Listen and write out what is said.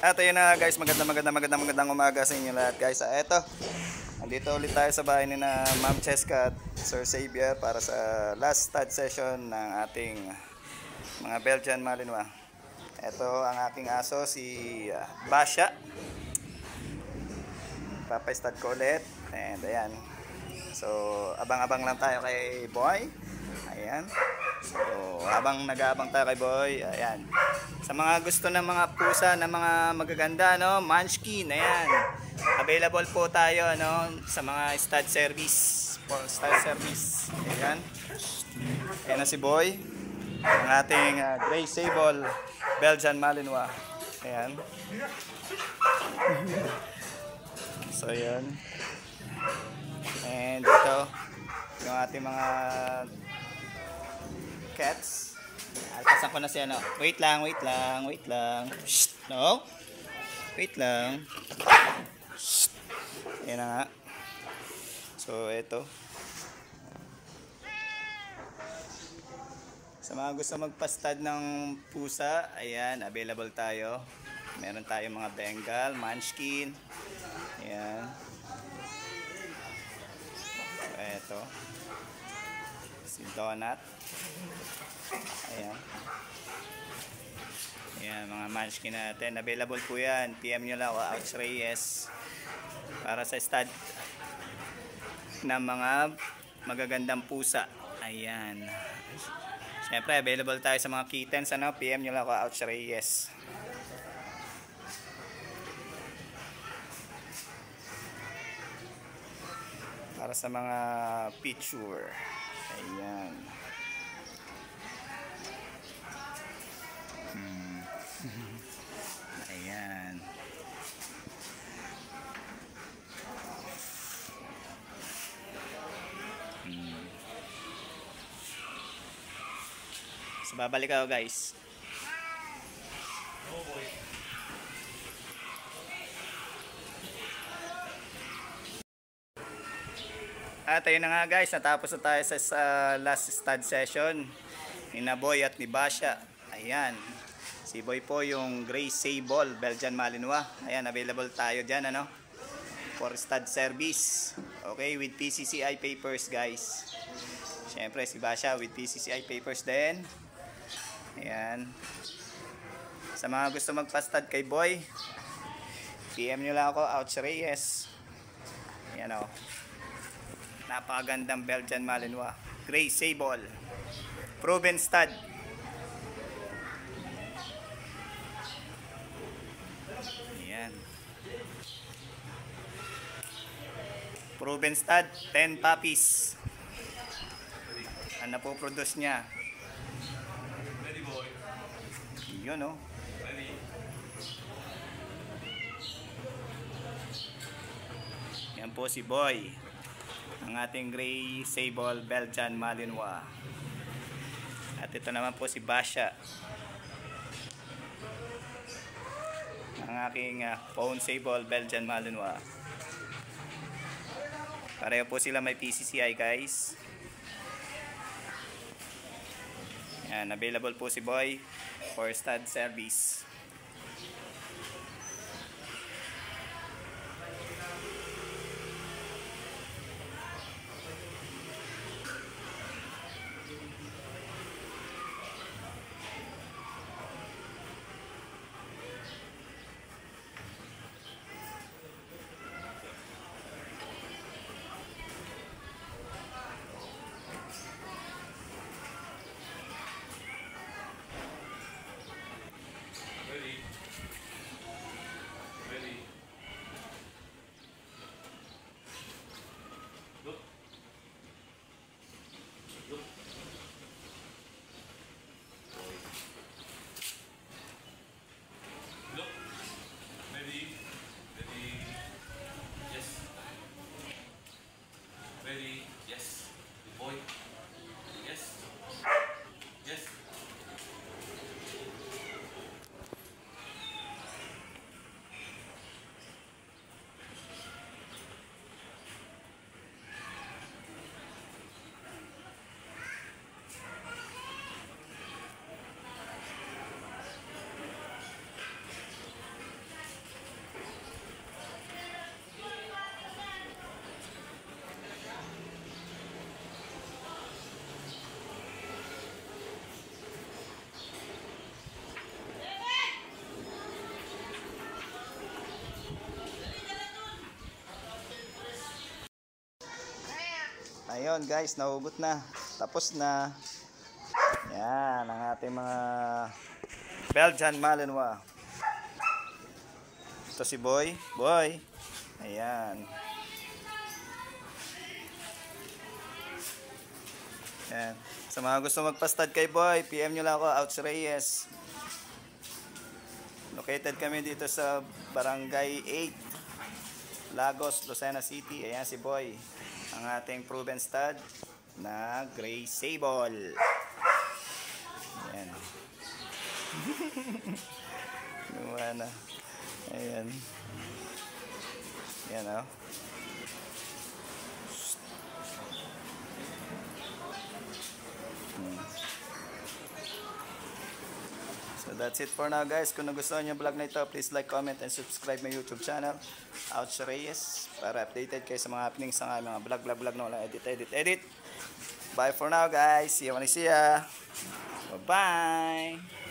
At ayun na guys, magandang umaga sa inyo lahat guys. Eto, andito ulit tayo sa bahay ni na Ma'am Cheska at Sir Xavier para sa last stud session ng ating mga Belgian Malinois. Eto ang aking aso, si Basha. Papa-stud ko ulit. And ayan. So, abang-abang lang tayo kay Boy. Ayan. So, habang nag-aabang tayo kay Boy, ayan. Sa mga gusto ng mga pusa na mga magaganda, no, Munchkin, ayan. Available po tayo, no, sa mga stud service. For stud service. Ayan. Ayan na si Boy. Ang ating Gray Sable Belgian Malinois. Ayan. So, ayan. And ito, yung ating mga cats. Alpasan ko na siya, no? Wait lang. Shh, no? Wait lang. Shh. Yan na nga. So, ito. Sa mga gusto magpastad ng pusa, ayan, available tayo. Meron tayong mga Bengal, Munchkin. Ayan. So, ito. Si Donut. Ayan. Ayan, mga Munchkin natin. Available po yan. PM nyo lang o Ouch Reyes. Para sa stud ng mga magagandang pusa. Ayan. Siyempre, available tayo sa mga kittens. Ano? PM nyo lang o Ouch Reyes. Para sa mga picture. Ayan. Ayan. So, babalik ako guys. At ayun na nga guys, natapos na tayo sa last stud session ni na Boy at ni Basha. Ayan. Si Boy po yung Gray Sable Belgian Malinois. Ayan, available tayo dyan, ano? For stud service. Okay, with PCCI papers guys. Siyempre si Basha with PCCI papers din. Ayan. Sa mga gusto magpa-stud kay Boy, PM nyo lang ako, Ouch Reyes. Ayan o. Napakagandang Belgian Malinois. Gray Sable. Proven stud. Ayan. Proven stud. 10 puppies. Ano po produce niya? Yun o. Yan po si Boy. Ang ating Gray Sable Belgian Malinois. At ito naman po si Basha. Ang aking Fawn Sable Belgian Malinois. Pareho po sila may PCCI guys. Yan, available po si Boy for stud service. Ngayon guys, nahugot na. Tapos na. Yan, ang ating mga Belgian Malinois. Ito si Boy. Boy. Ayan. Yan. Sa mga gusto magpastad kay Boy, PM nyo lang ako, Outs Reyes. Located kami dito sa Barangay 8, Lagos, Lucena City. Ayan si Boy, ang ating proven stud na Gray Sable. Ayan. Gumana. Ayan. Ayan o. So that's it for now guys. Kung nagustuhan niyo yung vlog na ito, please like, comment, and subscribe my YouTube channel, Outs Reyes, para updated kayo sa mga happenings sa mga vlog na walang edit. Bye for now guys. See you when I see ya. Bye-bye.